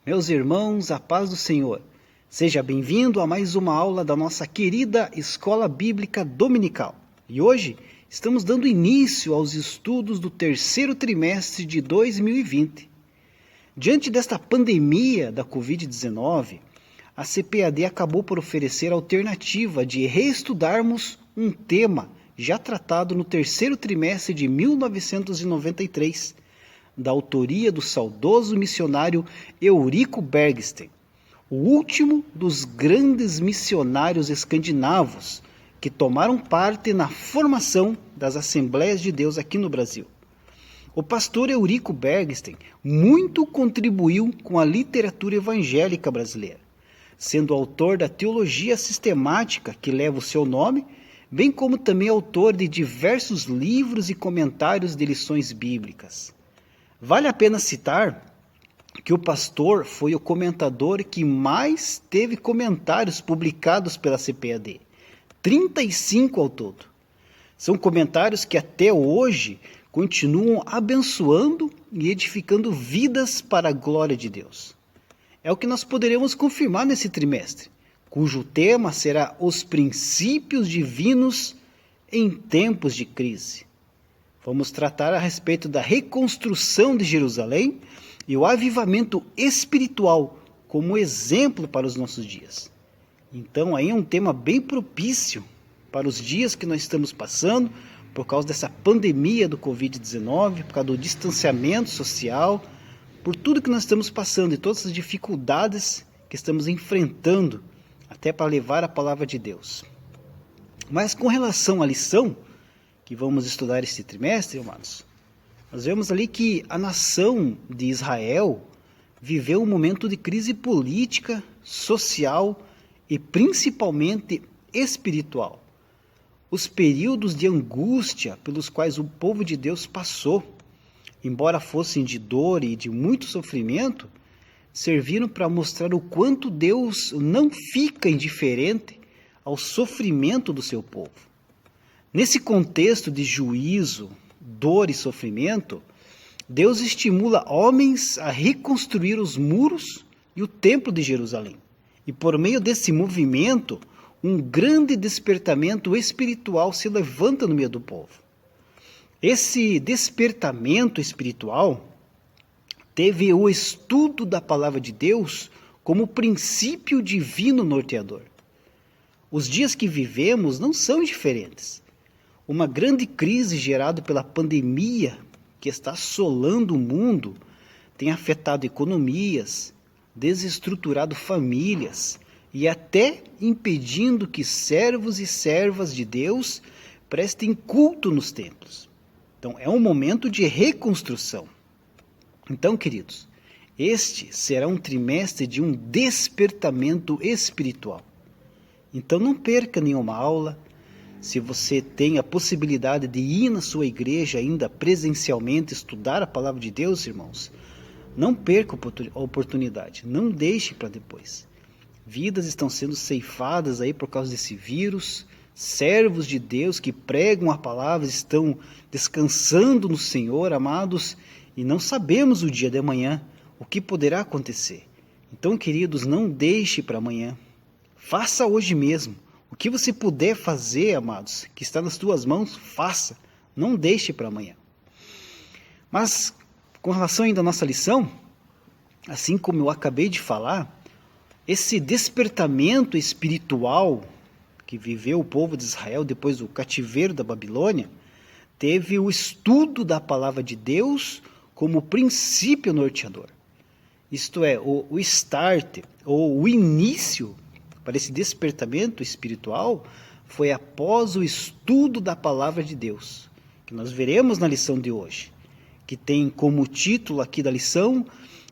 Meus irmãos, a paz do Senhor. Seja bem-vindo a mais uma aula da nossa querida Escola Bíblica Dominical. E hoje estamos dando início aos estudos do terceiro trimestre de 2020. Diante desta pandemia da Covid-19, a CPAD acabou por oferecer a alternativa de reestudarmos um tema já tratado no terceiro trimestre de 1993, da autoria do saudoso missionário Eurico Bergsten, o último dos grandes missionários escandinavos que tomaram parte na formação das Assembleias de Deus aqui no Brasil. O pastor Eurico Bergsten muito contribuiu com a literatura evangélica brasileira, sendo autor da teologia sistemática que leva o seu nome, bem como também autor de diversos livros e comentários de lições bíblicas. Vale a pena citar que o pastor foi o comentador que mais teve comentários publicados pela CPAD, 35 ao todo. São comentários que até hoje continuam abençoando e edificando vidas para a glória de Deus. É o que nós poderemos confirmar nesse trimestre, cujo tema será os princípios divinos em tempos de crise. Vamos tratar a respeito da reconstrução de Jerusalém e o avivamento espiritual como exemplo para os nossos dias. Então aí é um tema bem propício para os dias que nós estamos passando, por causa dessa pandemia do Covid-19, por causa do distanciamento social, por tudo que nós estamos passando e todas as dificuldades que estamos enfrentando, até para levar a palavra de Deus. Mas com relação à lição que vamos estudar este trimestre, amados, nós vemos ali que a nação de Israel viveu um momento de crise política, social e principalmente espiritual. Os períodos de angústia pelos quais o povo de Deus passou, embora fossem de dor e de muito sofrimento, serviram para mostrar o quanto Deus não fica indiferente ao sofrimento do seu povo. Nesse contexto de juízo, dor e sofrimento, Deus estimula homens a reconstruir os muros e o templo de Jerusalém. E por meio desse movimento, um grande despertamento espiritual se levanta no meio do povo. Esse despertamento espiritual teve o estudo da palavra de Deus como princípio divino norteador. Os dias que vivemos não são diferentes. Uma grande crise gerada pela pandemia que está assolando o mundo tem afetado economias, desestruturado famílias e até impedindo que servos e servas de Deus prestem culto nos templos. Então é um momento de reconstrução. Então, queridos, este será um trimestre de um despertamento espiritual. Então não perca nenhuma aula. Se você tem a possibilidade de ir na sua igreja ainda presencialmente estudar a palavra de Deus, irmãos, não perca a oportunidade, não deixe para depois. Vidas estão sendo ceifadas aí por causa desse vírus, servos de Deus que pregam a palavra estão descansando no Senhor, amados, e não sabemos o dia de amanhã, o que poderá acontecer. Então, queridos, não deixe para amanhã, faça hoje mesmo. O que você puder fazer, amados, que está nas tuas mãos, faça. Não deixe para amanhã. Mas, com relação ainda à nossa lição, assim como eu acabei de falar, esse despertamento espiritual que viveu o povo de Israel depois do cativeiro da Babilônia, teve o estudo da palavra de Deus como princípio norteador. Isto é, o start, ou o início para esse despertamento espiritual foi após o estudo da palavra de Deus, que nós veremos na lição de hoje, que tem como título aqui da lição,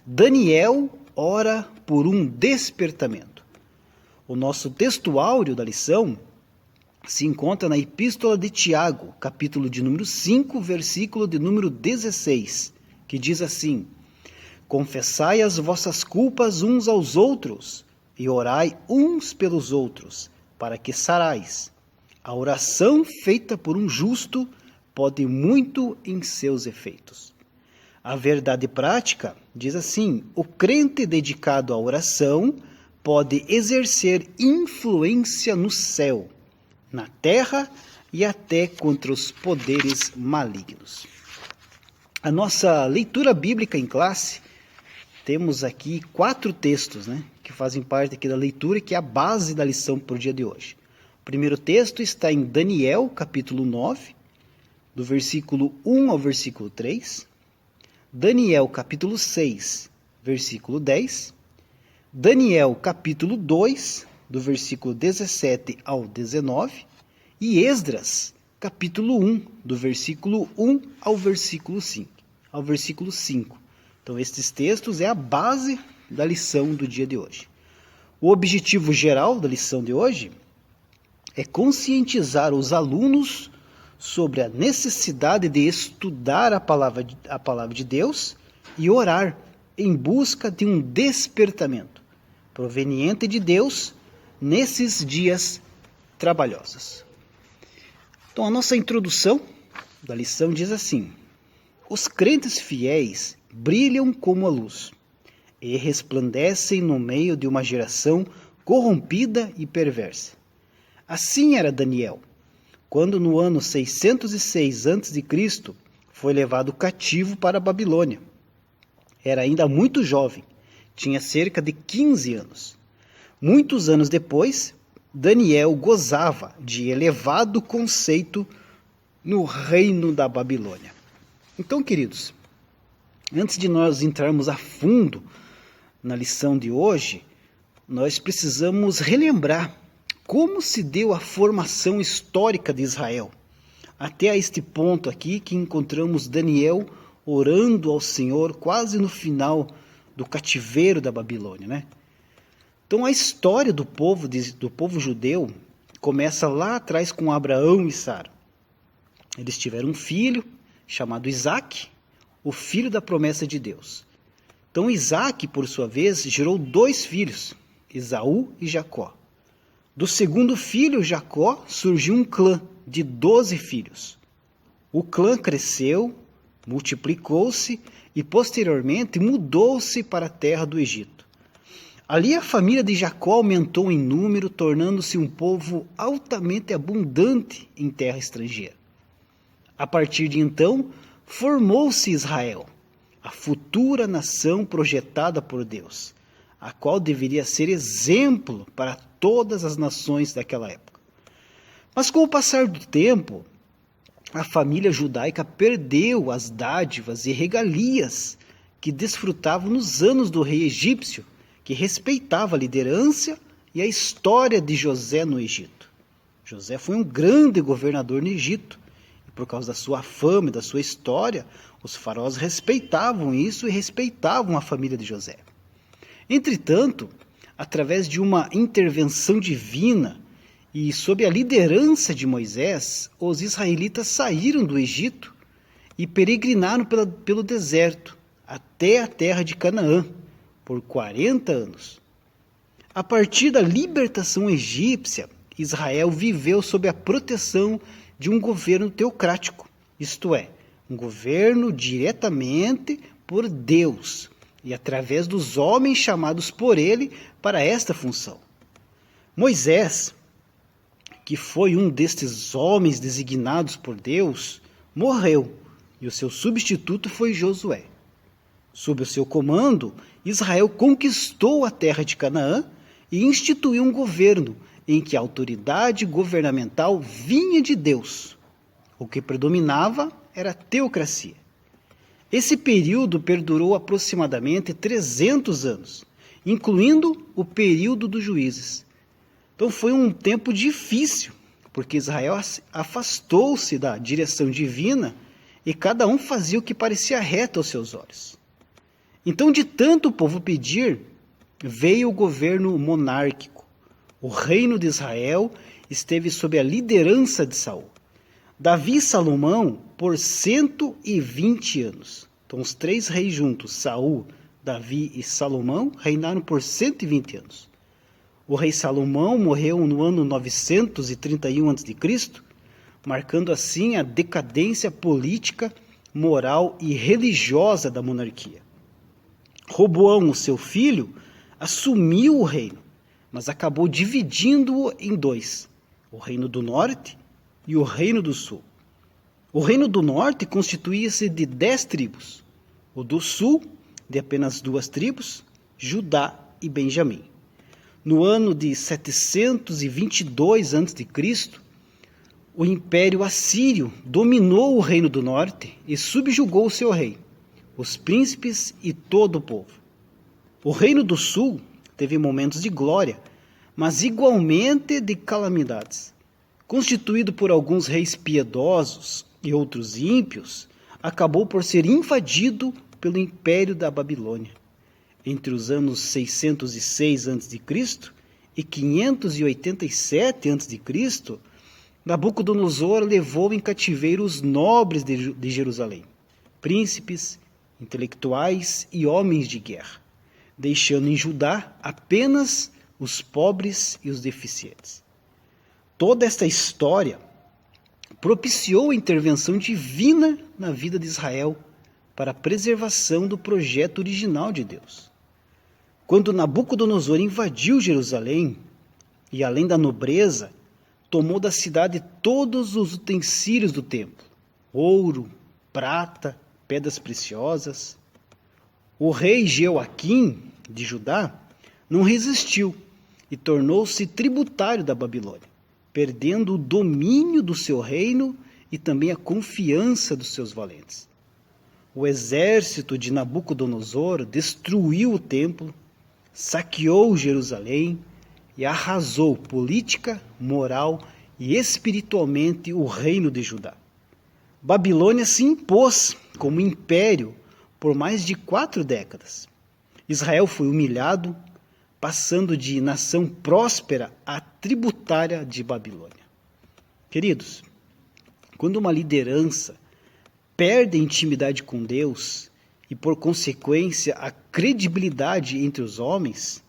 Daniel ora por um despertamento. O nosso texto áureo da lição se encontra na Epístola de Tiago, capítulo de número 5, versículo de número 16, que diz assim, confessai as vossas culpas uns aos outros, e orai uns pelos outros, para que sarais. A oração feita por um justo pode muito em seus efeitos. A verdade prática diz assim: o crente dedicado à oração pode exercer influência no céu, na terra e até contra os poderes malignos. A nossa leitura bíblica em classe, temos aqui 4 textos, que fazem parte aqui da leitura e que é a base da lição para o dia de hoje. O primeiro texto está em Daniel, capítulo 9, do versículo 1 ao versículo 3. Daniel, capítulo 6, versículo 10. Daniel, capítulo 2, do versículo 17 ao 19. E Esdras, capítulo 1, do versículo 1 ao versículo 5. Então, estes textos é a base da lição do dia de hoje. O objetivo geral da lição de hoje é conscientizar os alunos sobre a necessidade de estudar a palavra de Deus e orar em busca de um despertamento proveniente de Deus nesses dias trabalhosos. Então, a nossa introdução da lição diz assim: os crentes fiéis brilham como a luz e resplandecem no meio de uma geração corrompida e perversa. Assim era Daniel, quando no ano 606 a.C. foi levado cativo para a Babilônia. Era ainda muito jovem, tinha cerca de 15 anos. Muitos anos depois, Daniel gozava de elevado conceito no reino da Babilônia. Então, queridos, antes de nós entrarmos a fundo na lição de hoje, nós precisamos relembrar como se deu a formação histórica de Israel. Até a este ponto aqui que encontramos Daniel orando ao Senhor quase no final do cativeiro da Babilônia, Então a história do povo judeu começa lá atrás com Abraão e Sara. Eles tiveram um filho chamado Isaque, o filho da promessa de Deus. Então Isaque, por sua vez, gerou 2 filhos, Esaú e Jacó. Do segundo filho, Jacó, surgiu um clã de 12 filhos. O clã cresceu, multiplicou-se e posteriormente mudou-se para a terra do Egito. Ali a família de Jacó aumentou em número, tornando-se um povo altamente abundante em terra estrangeira. A partir de então, formou-se Israel, a futura nação projetada por Deus, a qual deveria ser exemplo para todas as nações daquela época. Mas com o passar do tempo, a família judaica perdeu as dádivas e regalias que desfrutava nos anos do rei egípcio, que respeitava a liderança e a história de José no Egito. José foi um grande governador no Egito, e por causa da sua fama e da sua história, os faraós respeitavam isso e respeitavam a família de José. Entretanto, através de uma intervenção divina e sob a liderança de Moisés, os israelitas saíram do Egito e peregrinaram pelo deserto até a terra de Canaã por 40 anos. A partir da libertação egípcia, Israel viveu sob a proteção de um governo teocrático, isto é, um governo diretamente por Deus e através dos homens chamados por ele para esta função. Moisés, que foi um destes homens designados por Deus, morreu e o seu substituto foi Josué. Sob o seu comando, Israel conquistou a terra de Canaã e instituiu um governo em que a autoridade governamental vinha de Deus. O que predominava era a teocracia. Esse período perdurou aproximadamente 300 anos, incluindo o período dos juízes. Então foi um tempo difícil, porque Israel afastou-se da direção divina e cada um fazia o que parecia reto aos seus olhos. Então, de tanto o povo pedir, veio o governo monárquico. O reino de Israel esteve sob a liderança de Saul. Davi e Salomão por 120 anos. Então, os 3 reis juntos, Saul, Davi e Salomão, reinaram por 120 anos. O rei Salomão morreu no ano 931 a.C., marcando assim a decadência política moral e religiosa da monarquia. Roboão, o seu filho, assumiu o reino, mas acabou dividindo-o em dois, o Reino do Norte e o Reino do Sul. O Reino do Norte constituía-se de 10 tribos, o do Sul, de apenas 2 tribos, Judá e Benjamim. No ano de 722 a.C., o Império Assírio dominou o Reino do Norte e subjugou o seu rei, os príncipes e todo o povo. O Reino do Sul teve momentos de glória, mas igualmente de calamidades. Constituído por alguns reis piedosos e outros ímpios, acabou por ser invadido pelo Império da Babilônia. Entre os anos 606 a.C. e 587 a.C., Nabucodonosor levou em cativeiro os nobres de Jerusalém, príncipes, intelectuais e homens de guerra, deixando em Judá apenas os pobres e os deficientes. Toda esta história propiciou a intervenção divina na vida de Israel para a preservação do projeto original de Deus. Quando Nabucodonosor invadiu Jerusalém, e além da nobreza, tomou da cidade todos os utensílios do templo, ouro, prata, pedras preciosas. O rei Jeoaquim, de Judá, não resistiu e tornou-se tributário da Babilônia, perdendo o domínio do seu reino e também a confiança dos seus valentes. O exército de Nabucodonosor destruiu o templo, saqueou Jerusalém e arrasou política, moral e espiritualmente o reino de Judá. Babilônia se impôs como império por mais de 4 décadas. Israel foi humilhado, passando de nação próspera a tributária de Babilônia. Queridos, quando uma liderança perde a intimidade com Deus e, por consequência, a credibilidade entre os homens,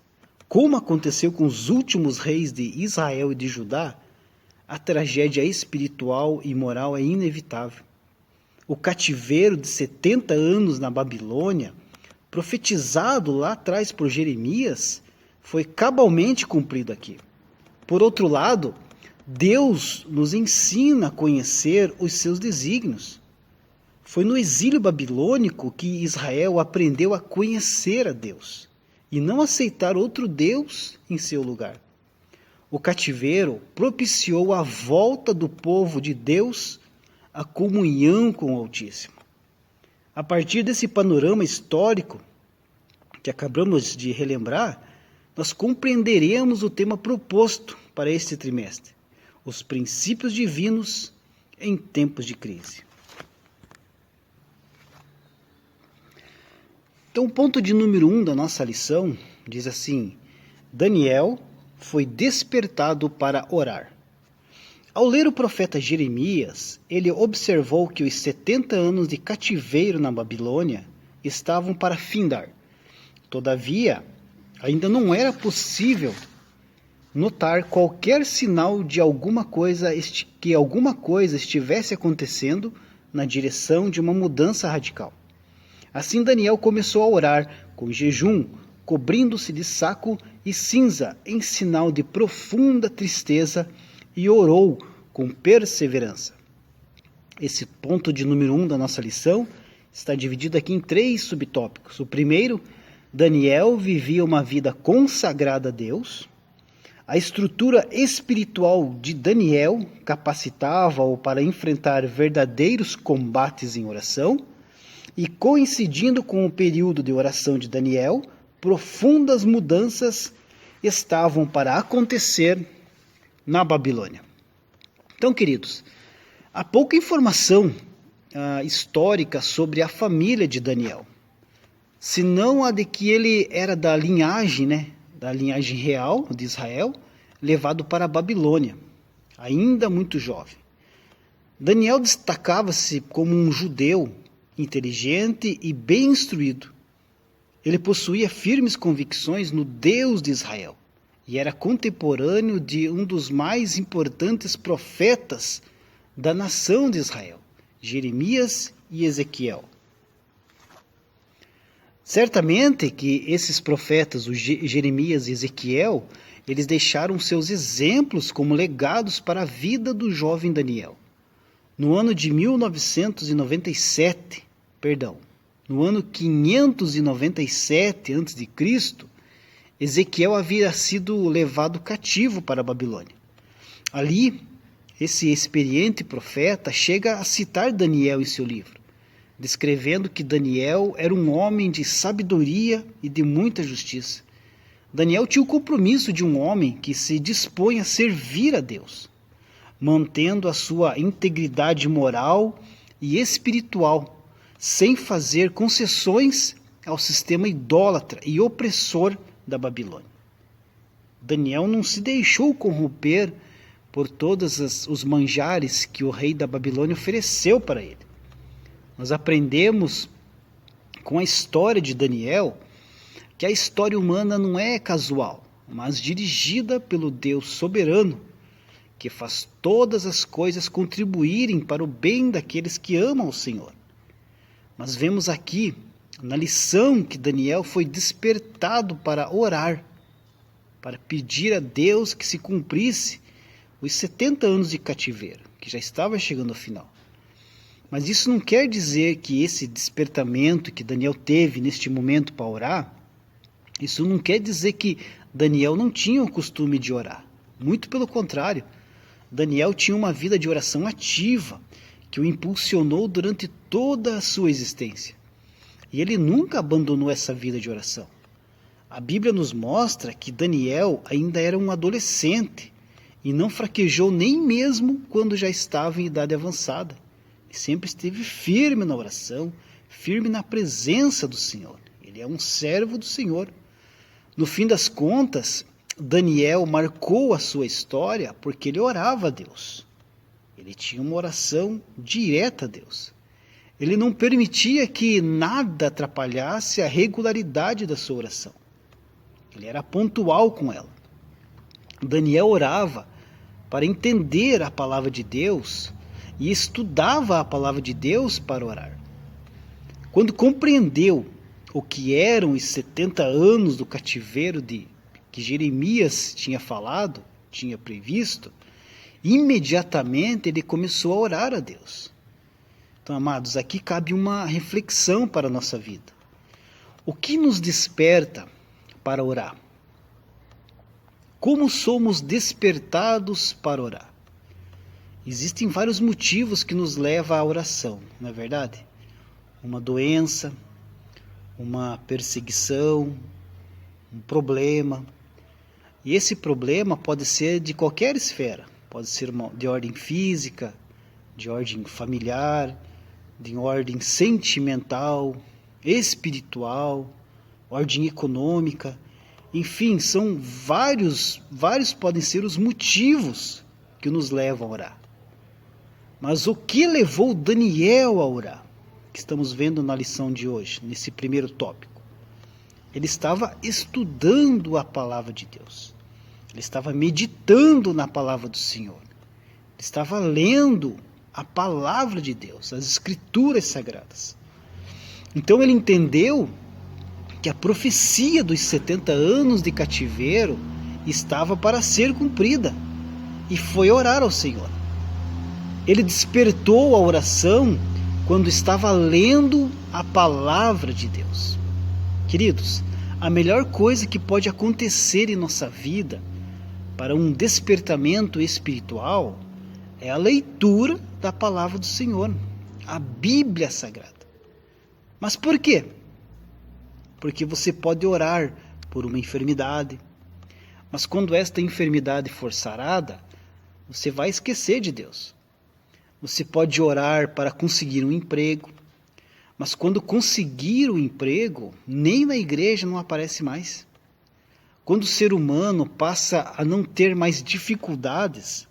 como aconteceu com os últimos reis de Israel e de Judá, a tragédia espiritual e moral é inevitável. O cativeiro de 70 anos na Babilônia, profetizado lá atrás por Jeremias, foi cabalmente cumprido aqui. Por outro lado, Deus nos ensina a conhecer os seus desígnios. Foi no exílio babilônico que Israel aprendeu a conhecer a Deus e não aceitar outro Deus em seu lugar. O cativeiro propiciou a volta do povo de Deus à comunhão com o Altíssimo. A partir desse panorama histórico que acabamos de relembrar, nós compreenderemos o tema proposto para este trimestre: os princípios divinos em tempos de crise. Então, o ponto de número 1 da nossa lição diz assim: Daniel foi despertado para orar. Ao ler o profeta Jeremias, ele observou que os 70 anos de cativeiro na Babilônia estavam para findar. Todavia, ainda não era possível notar qualquer sinal de que alguma coisa estivesse acontecendo na direção de uma mudança radical. Assim Daniel começou a orar com jejum, cobrindo-se de saco e cinza, em sinal de profunda tristeza, e orou com perseverança. Esse ponto de número 1 da nossa lição está dividido aqui em 3 subtópicos. O primeiro, Daniel vivia uma vida consagrada a Deus. A estrutura espiritual de Daniel capacitava-o para enfrentar verdadeiros combates em oração. E coincidindo com o período de oração de Daniel, profundas mudanças estavam para acontecer na Babilônia. Então, queridos, há pouca informação histórica sobre a família de Daniel, senão a de que ele era da linhagem real de Israel, levado para a Babilônia, ainda muito jovem. Daniel destacava-se como um judeu inteligente e bem instruído. Ele possuía firmes convicções no Deus de Israel e era contemporâneo de um dos mais importantes profetas da nação de Israel, Jeremias e Ezequiel. Certamente que esses profetas, o Jeremias e Ezequiel, eles deixaram seus exemplos como legados para a vida do jovem Daniel. No ano 597 a.C., Ezequiel havia sido levado cativo para a Babilônia. Ali, esse experiente profeta chega a citar Daniel em seu livro, descrevendo que Daniel era um homem de sabedoria e de muita justiça. Daniel tinha o compromisso de um homem que se dispõe a servir a Deus, mantendo a sua integridade moral e espiritual, sem fazer concessões ao sistema idólatra e opressor da Babilônia. Daniel não se deixou corromper por todos os manjares que o rei da Babilônia ofereceu para ele. Nós aprendemos com a história de Daniel que a história humana não é casual, mas dirigida pelo Deus soberano, que faz todas as coisas contribuírem para o bem daqueles que amam o Senhor. Mas vemos aqui, na lição, que Daniel foi despertado para orar, para pedir a Deus que se cumprisse os 70 anos de cativeiro, que já estava chegando ao final. Mas isso não quer dizer que esse despertamento que Daniel teve neste momento para orar, isso não quer dizer que Daniel não tinha o costume de orar. Muito pelo contrário, Daniel tinha uma vida de oração ativa, que o impulsionou durante toda a sua existência. E ele nunca abandonou essa vida de oração. A Bíblia nos mostra que Daniel ainda era um adolescente e não fraquejou nem mesmo quando já estava em idade avançada. Ele sempre esteve firme na oração, firme na presença do Senhor. Ele é um servo do Senhor. No fim das contas, Daniel marcou a sua história porque ele orava a Deus. Ele tinha uma oração direta a Deus. Ele não permitia que nada atrapalhasse a regularidade da sua oração. Ele era pontual com ela. Daniel orava para entender a palavra de Deus e estudava a palavra de Deus para orar. Quando compreendeu o que eram os 70 anos do cativeiro que Jeremias tinha falado, tinha previsto, imediatamente ele começou a orar a Deus. Então, amados, aqui cabe uma reflexão para a nossa vida. O que nos desperta para orar? Como somos despertados para orar? Existem vários motivos que nos levam à oração, não é verdade? Uma doença, uma perseguição, um problema. E esse problema pode ser de qualquer esfera. Pode ser de ordem física, de ordem familiar, de ordem sentimental, espiritual, ordem econômica. Enfim, são vários podem ser os motivos que nos levam a orar. Mas o que levou Daniel a orar? Que estamos vendo na lição de hoje, nesse primeiro tópico. Ele estava estudando a palavra de Deus. Ele estava meditando na palavra do Senhor. Ele estava lendo a palavra de Deus, as escrituras sagradas. Então ele entendeu que a profecia dos 70 anos de cativeiro estava para ser cumprida e foi orar ao Senhor. Ele despertou a oração quando estava lendo a palavra de Deus. Queridos, a melhor coisa que pode acontecer em nossa vida para um despertamento espiritual é a leitura da palavra do Senhor, a Bíblia Sagrada. Mas por quê? Porque você pode orar por uma enfermidade, mas quando esta enfermidade for sarada, você vai esquecer de Deus. Você pode orar para conseguir um emprego, mas quando conseguir o emprego, nem na igreja não aparece mais. Quando o ser humano passa a não ter mais dificuldades,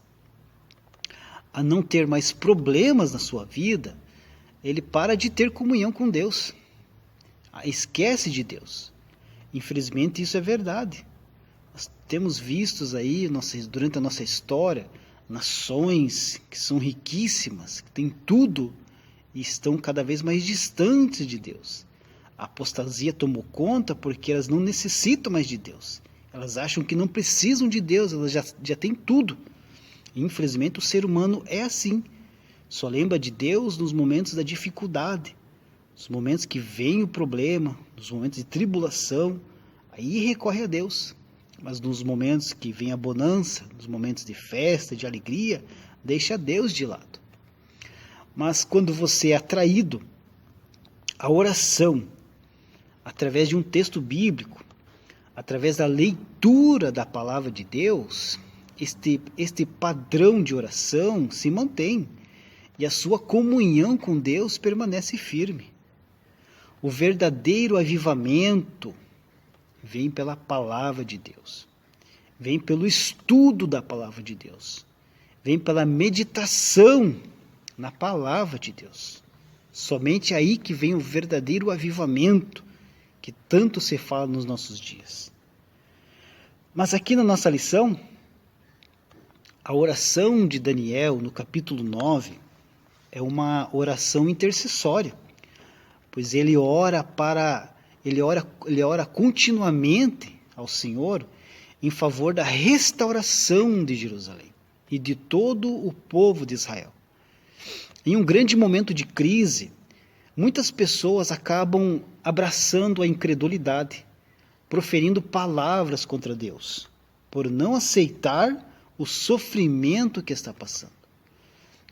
a não ter mais problemas na sua vida, ele para de ter comunhão com Deus. Esquece de Deus. Infelizmente isso é verdade. Nós temos vistos aí durante a nossa história nações que são riquíssimas, que têm tudo e estão cada vez mais distantes de Deus. A apostasia tomou conta porque elas não necessitam mais de Deus. Elas acham que não precisam de Deus, elas já têm tudo. E, infelizmente, o ser humano é assim. Só lembra de Deus nos momentos da dificuldade, nos momentos que vem o problema, nos momentos de tribulação, aí recorre a Deus. Mas nos momentos que vem a bonança, nos momentos de festa, de alegria, deixa Deus de lado. Mas quando você é atraído à oração, através de um texto bíblico, através da leitura da palavra de Deus, este padrão de oração se mantém e a sua comunhão com Deus permanece firme. O verdadeiro avivamento vem pela palavra de Deus, vem pelo estudo da palavra de Deus, vem pela meditação na palavra de Deus. Somente aí que vem o verdadeiro avivamento que tanto se fala nos nossos dias. Mas aqui na nossa lição, a oração de Daniel, no capítulo 9, é uma oração intercessória, pois ele ora continuamente ao Senhor em favor da restauração de Jerusalém e de todo o povo de Israel. Em um grande momento de crise, muitas pessoas acabam abraçando a incredulidade, proferindo palavras contra Deus, por não aceitar o sofrimento que está passando.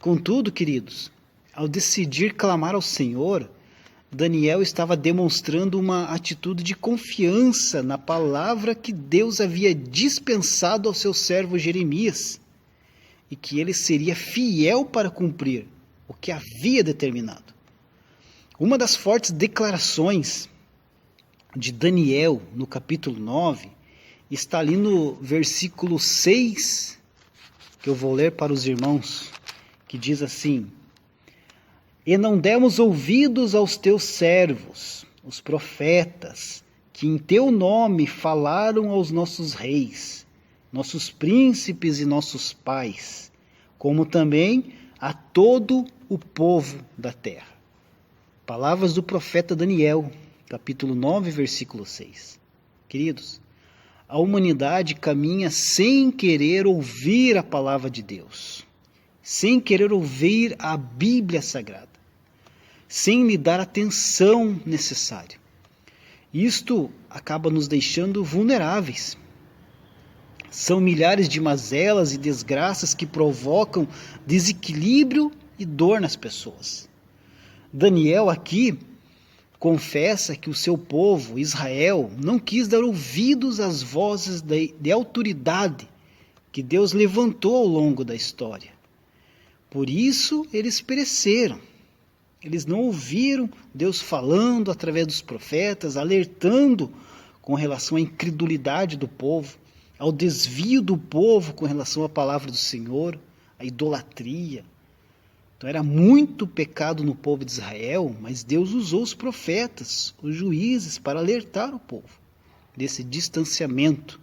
Contudo, queridos, ao decidir clamar ao Senhor, Daniel estava demonstrando uma atitude de confiança na palavra que Deus havia dispensado ao seu servo Jeremias, e que ele seria fiel para cumprir o que havia determinado. Uma das fortes declarações de Daniel, no capítulo 9, está ali no versículo 6, que eu vou ler para os irmãos, que diz assim: E não demos ouvidos aos teus servos, os profetas, que em teu nome falaram aos nossos reis, nossos príncipes e nossos pais, como também a todo o povo da terra. Palavras do profeta Daniel, capítulo 9, versículo 6. Queridos, a humanidade caminha sem querer ouvir a palavra de Deus, sem querer ouvir a Bíblia Sagrada, sem lhe dar a atenção necessária. Isto acaba nos deixando vulneráveis. São milhares de mazelas e desgraças que provocam desequilíbrio e dor nas pessoas. Daniel aqui confessa que o seu povo, Israel, não quis dar ouvidos às vozes de autoridade que Deus levantou ao longo da história. Por isso eles pereceram. Eles não ouviram Deus falando através dos profetas, alertando com relação à incredulidade do povo, ao desvio do povo com relação à palavra do Senhor, à idolatria. Então era muito pecado no povo de Israel, mas Deus usou os profetas, os juízes, para alertar o povo desse distanciamento.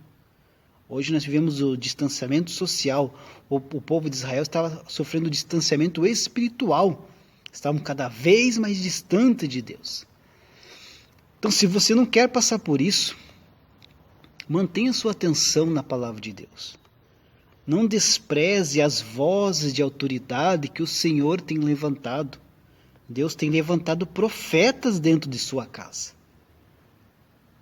Hoje nós vivemos o distanciamento social. O povo de Israel estava sofrendo distanciamento espiritual. Estavam cada vez mais distantes de Deus. Então, se você não quer passar por isso, mantenha sua atenção na palavra de Deus. Não despreze as vozes de autoridade que o Senhor tem levantado. Deus tem levantado profetas dentro de sua casa.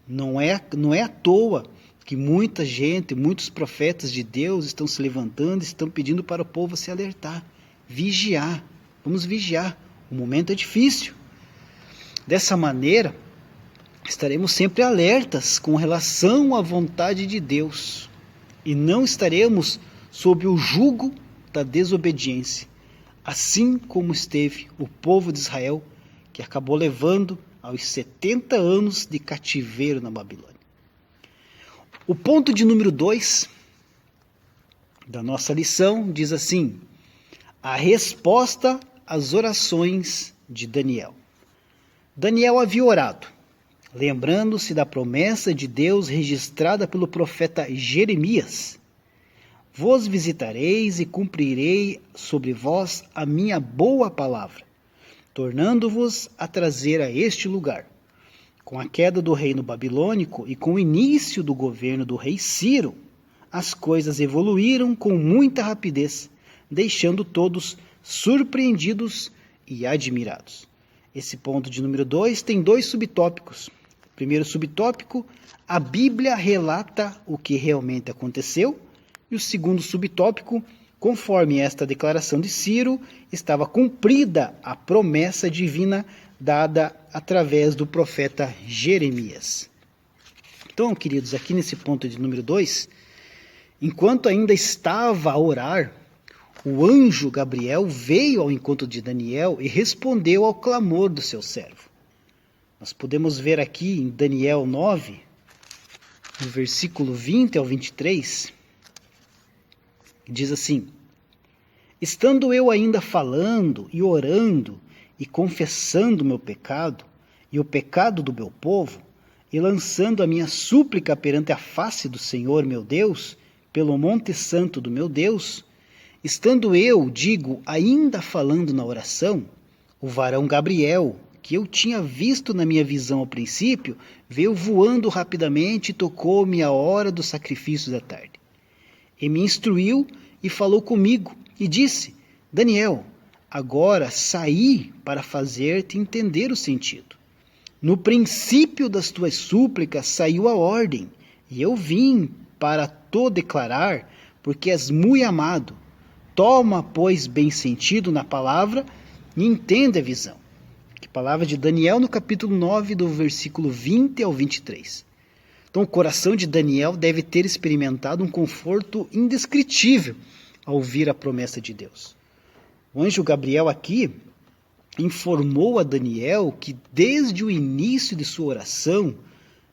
Não é à toa que muita gente, muitos profetas de Deus estão se levantando, estão pedindo para o povo se alertar, vigiar. Vamos vigiar. O momento é difícil. Dessa maneira, estaremos sempre alertas com relação à vontade de Deus e não estaremos sob o jugo da desobediência, assim como esteve o povo de Israel, que acabou levando aos 70 anos de cativeiro na Babilônia. O ponto de número 2 da nossa lição diz assim: a resposta às orações de Daniel. Daniel havia orado, lembrando-se da promessa de Deus registrada pelo profeta Jeremias: vos visitareis e cumprirei sobre vós a minha boa palavra, tornando-vos a trazer a este lugar. Com a queda do reino babilônico e com o início do governo do rei Ciro, as coisas evoluíram com muita rapidez, deixando todos surpreendidos e admirados. Esse ponto de número 2 tem 2 subtópicos. Primeiro subtópico, a Bíblia relata o que realmente aconteceu. E o segundo subtópico, conforme esta declaração de Ciro, estava cumprida a promessa divina dada através do profeta Jeremias. Então, queridos, aqui nesse ponto de número 2, enquanto ainda estava a orar, o anjo Gabriel veio ao encontro de Daniel e respondeu ao clamor do seu servo. Nós podemos ver aqui em Daniel 9, no versículo 20 ao 23, diz assim: Estando eu ainda falando e orando e confessando o meu pecado e o pecado do meu povo, e lançando a minha súplica perante a face do Senhor meu Deus, pelo monte santo do meu Deus, estando eu, ainda falando na oração, o varão Gabriel, que eu tinha visto na minha visão ao princípio, veio voando rapidamente e tocou-me a hora do sacrifício da tarde. E me instruiu e falou comigo, e disse: Daniel, agora saí para fazer-te entender o sentido. No princípio das tuas súplicas saiu a ordem, e eu vim para te declarar, porque és muito amado. Toma, pois, bem sentido na palavra e entenda a visão. Que palavra de Daniel no capítulo 9, do versículo 20 ao 23. Então o coração de Daniel deve ter experimentado um conforto indescritível ao ouvir a promessa de Deus. O anjo Gabriel aqui informou a Daniel que desde o início de sua oração,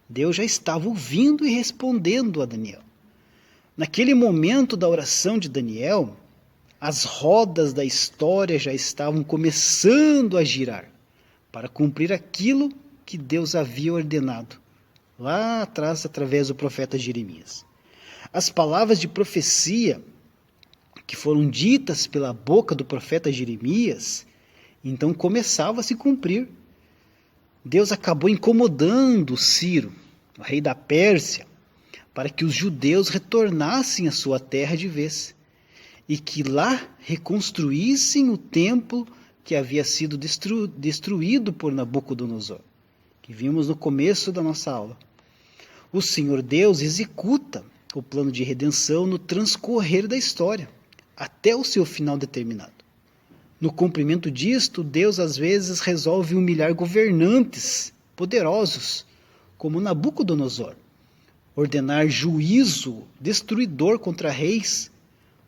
Deus já estava ouvindo e respondendo a Daniel. Naquele momento da oração de Daniel, as rodas da história já estavam começando a girar para cumprir aquilo que Deus havia ordenado lá atrás através do profeta Jeremias. As palavras de profecia que foram ditas pela boca do profeta Jeremias, então começavam a se cumprir. Deus acabou incomodando Ciro, o rei da Pérsia, para que os judeus retornassem à sua terra de vez e que lá reconstruíssem o templo que havia sido destruído por Nabucodonosor, que vimos no começo da nossa aula. O Senhor Deus executa o plano de redenção no transcorrer da história, até o seu final determinado. No cumprimento disto, Deus às vezes resolve humilhar governantes poderosos, como Nabucodonosor, ordenar juízo destruidor contra reis,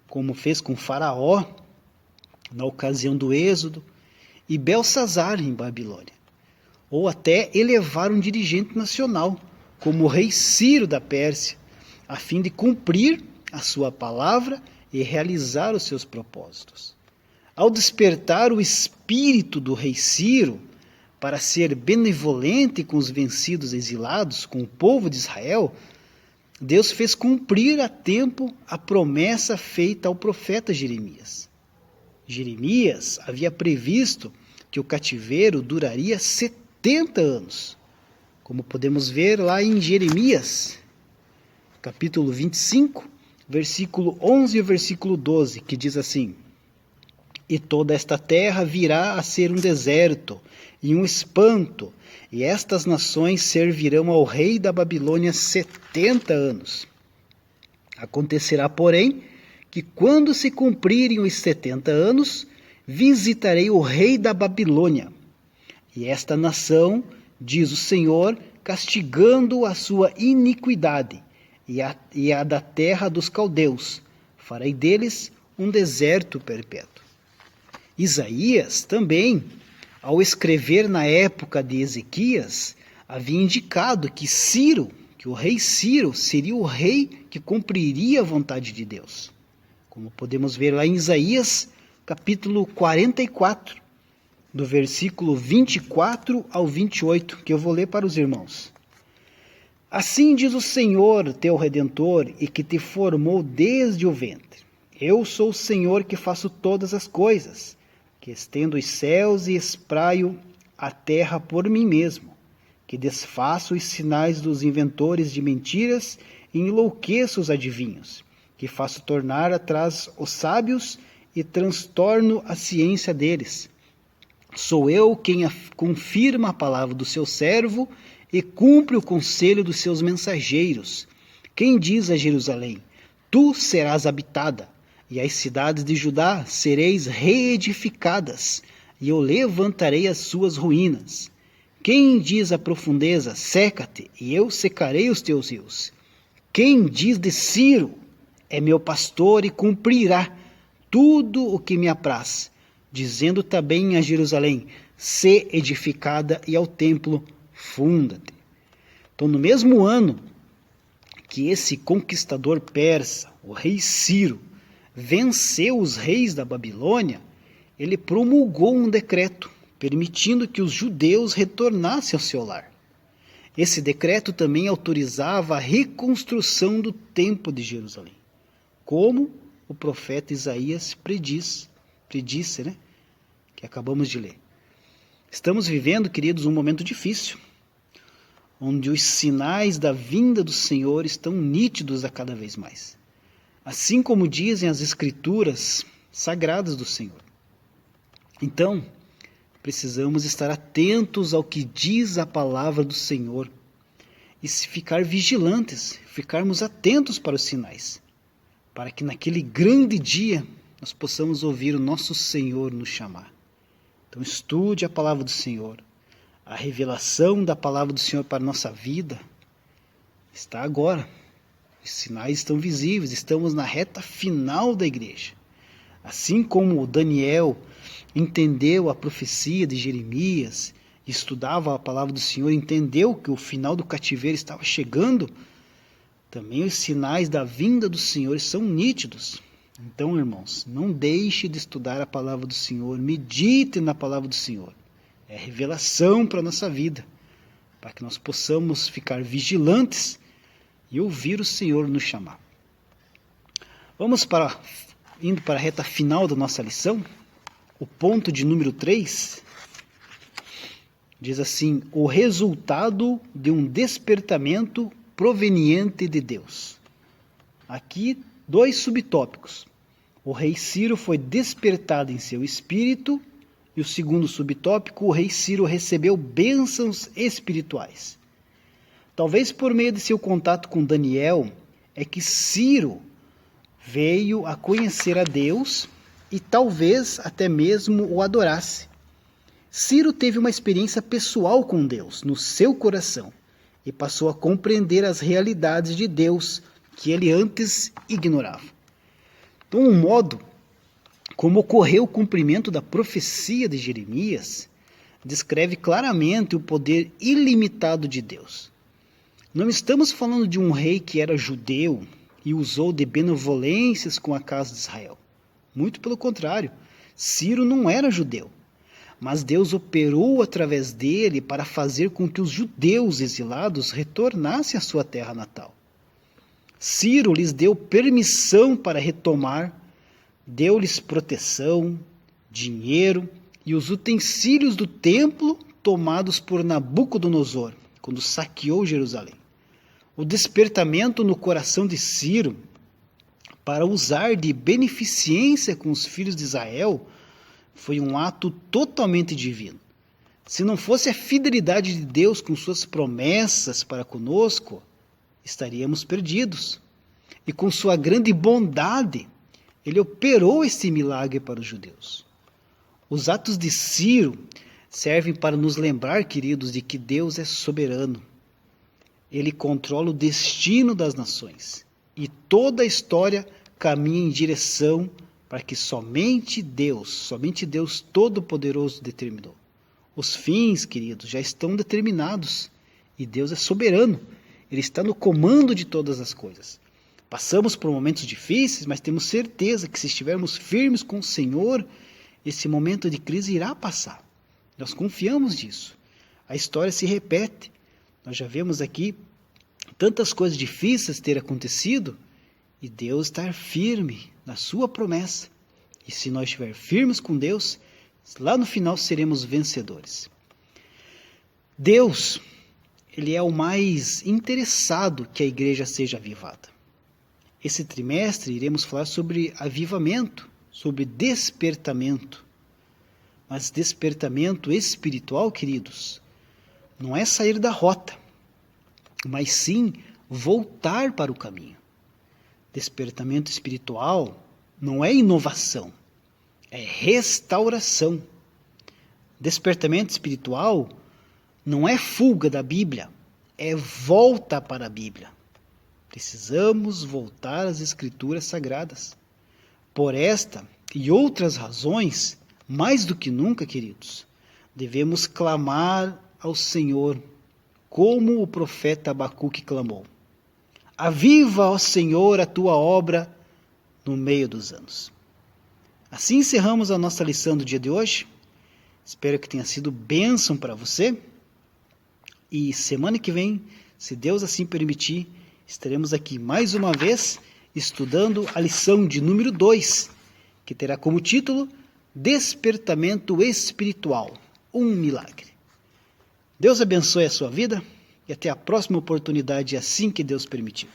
como fez com Faraó, na ocasião do Êxodo, e Belsazar em Babilônia, ou até elevar um dirigente nacional, como o rei Ciro da Pérsia, a fim de cumprir a sua palavra e realizar os seus propósitos. Ao despertar o espírito do rei Ciro para ser benevolente com os vencidos exilados, com o povo de Israel, Deus fez cumprir a tempo a promessa feita ao profeta Jeremias. Jeremias havia previsto que o cativeiro duraria 70 anos, como podemos ver lá em Jeremias, capítulo 25, versículo 11 e versículo 12, que diz assim: E toda esta terra virá a ser um deserto e um espanto, e estas nações servirão ao rei da Babilônia 70 anos. Acontecerá, porém, que quando se cumprirem os 70 anos, visitarei o rei da Babilônia. E esta nação, diz o Senhor, castigando a sua iniquidade, e a da terra dos caldeus, farei deles um deserto perpétuo. Isaías também, ao escrever na época de Ezequias, havia indicado que o rei Ciro, seria o rei que cumpriria a vontade de Deus. Como podemos ver lá em Isaías, capítulo 44, do versículo 24 ao 28, que eu vou ler para os irmãos. Assim diz o Senhor, teu Redentor, e que te formou desde o ventre. Eu sou o Senhor que faço todas as coisas, que estendo os céus e espraio a terra por mim mesmo, que desfaço os sinais dos inventores de mentiras e enlouqueço os adivinhos, que faço tornar atrás os sábios e transtorno a ciência deles. Sou eu quem confirma a palavra do seu servo e cumpre o conselho dos seus mensageiros. Quem diz a Jerusalém, tu serás habitada, e as cidades de Judá sereis reedificadas, e eu levantarei as suas ruínas. Quem diz à profundeza, seca-te, e eu secarei os teus rios. Quem diz de Ciro, é meu pastor e cumprirá tudo o que me apraz, dizendo também a Jerusalém, sê edificada, e ao templo, funda-te. Então, no mesmo ano que esse conquistador persa, o rei Ciro, venceu os reis da Babilônia, ele promulgou um decreto permitindo que os judeus retornassem ao seu lar. Esse decreto também autorizava a reconstrução do templo de Jerusalém, como o profeta Isaías predisse, né? Que acabamos de ler. Estamos vivendo, queridos, um momento difícil, onde os sinais da vinda do Senhor estão nítidos a cada vez mais, assim como dizem as Escrituras sagradas do Senhor. Então, precisamos estar atentos ao que diz a palavra do Senhor e ficar vigilantes, ficarmos atentos para os sinais, para que naquele grande dia nós possamos ouvir o nosso Senhor nos chamar. Então estude a palavra do Senhor. A revelação da palavra do Senhor para a nossa vida está agora. Os sinais estão visíveis, estamos na reta final da igreja. Assim como Daniel entendeu a profecia de Jeremias, estudava a palavra do Senhor, entendeu que o final do cativeiro estava chegando, também os sinais da vinda do Senhor são nítidos. Então, irmãos, não deixe de estudar a palavra do Senhor, medite na palavra do Senhor. É revelação para a nossa vida, para que nós possamos ficar vigilantes e ouvir o Senhor nos chamar. Vamos indo para a reta final da nossa lição. O ponto de número 3 diz assim: o resultado de um despertamento proveniente de Deus. Aqui, 2 subtópicos. O rei Ciro foi despertado em seu espírito, e o segundo subtópico, o rei Ciro recebeu bênçãos espirituais. Talvez por meio de seu contato com Daniel, é que Ciro veio a conhecer a Deus e talvez até mesmo o adorasse. Ciro teve uma experiência pessoal com Deus no seu coração e passou a compreender as realidades de Deus que ele antes ignorava. Então, um modo como ocorreu o cumprimento da profecia de Jeremias descreve claramente o poder ilimitado de Deus. Não estamos falando de um rei que era judeu e usou de benevolências com a casa de Israel. Muito pelo contrário, Ciro não era judeu, mas Deus operou através dele para fazer com que os judeus exilados retornassem à sua terra natal. Ciro lhes deu permissão para retomar, deu-lhes proteção, dinheiro e os utensílios do templo tomados por Nabucodonosor, quando saqueou Jerusalém. O despertamento no coração de Ciro para usar de beneficência com os filhos de Israel foi um ato totalmente divino. Se não fosse a fidelidade de Deus com suas promessas para conosco, estaríamos perdidos. E com sua grande bondade, ele operou esse milagre para os judeus. Os atos de Ciro servem para nos lembrar, queridos, de que Deus é soberano. Ele controla o destino das nações. E toda a história caminha em direção para que somente Deus Todo-Poderoso determinou. Os fins, queridos, já estão determinados. E Deus é soberano. Ele está no comando de todas as coisas. Passamos por momentos difíceis, mas temos certeza que se estivermos firmes com o Senhor, esse momento de crise irá passar. Nós confiamos nisso. A história se repete. Nós já vemos aqui tantas coisas difíceis ter acontecido e Deus estar firme na sua promessa. E se nós estivermos firmes com Deus, Lá no final seremos vencedores. Deus, Ele é o mais interessado que a igreja seja avivada. Esse trimestre iremos falar sobre avivamento, sobre despertamento. Mas despertamento espiritual, queridos, não é sair da rota, mas sim voltar para o caminho. Despertamento espiritual não é inovação, é restauração. Despertamento espiritual não é fuga da Bíblia, é volta para a Bíblia. Precisamos voltar às Escrituras Sagradas. Por esta e outras razões, mais do que nunca, queridos, devemos clamar ao Senhor, como o profeta Abacuque clamou. Aviva, ó Senhor, a tua obra no meio dos anos. Assim encerramos a nossa lição do dia de hoje. Espero que tenha sido bênção para você. E semana que vem, se Deus assim permitir, estaremos aqui mais uma vez estudando a lição de número 2, que terá como título Despertamento Espiritual, um milagre. Deus abençoe a sua vida e até a próxima oportunidade, assim que Deus permitir.